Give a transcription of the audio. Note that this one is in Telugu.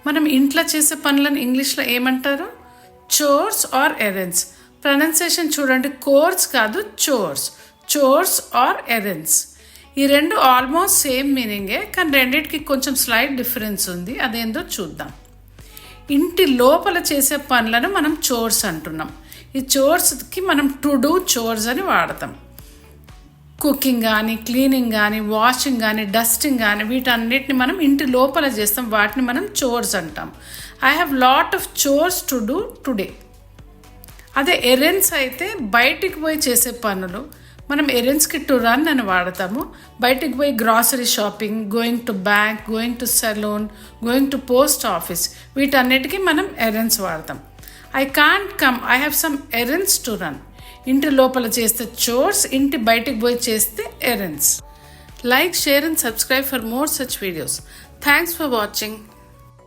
మనం ఇంట్లో చేసే పనులను ఇంగ్లీష్లో ఏమంటారు? Chores or errands. ప్రొనౌన్సియేషన్ చూడండి, కోర్స్ కాదు, చోర్స్. Chores or errands. ఈ రెండు ఆల్మోస్ట్ సేమ్ మీనింగే, కానీ రెండింటికి కొంచెం స్లైట్ డిఫరెన్స్ ఉంది. అదేందో చూద్దాం. ఇంటి లోపల చేసే పనులను మనం చోర్స్ అంటున్నాం. ఈ చోర్స్కి మనం టు డూ చోర్స్ అని వాడతాం. కుకింగ్ కానీ, క్లీనింగ్ కానీ, వాషింగ్ కానీ, డస్టింగ్ కానీ, వీటన్నిటిని మనం ఇంటి లోపల చేస్తాం. వాటిని మనం చోర్స్ అంటాం. I have lot of chores to do today. అదే ఎరెండ్స్ అయితే బయటికి పోయి చేసే పనులు. మనం ఎరెండ్స్కి టు రన్ అని వాడతాము. బయటికి పోయి grocery shopping, going to bank, going to salon, going to post office, వీటన్నిటికీ మనం ఎరెండ్స్ వాడతాం. I can't come, I have some errands to run. ఇంటి లోపల చేస్తే చోర్స్, ఇంటి బయటికి పోయి చేస్తే errands. Like, share and subscribe for more such videos. Thanks for watching.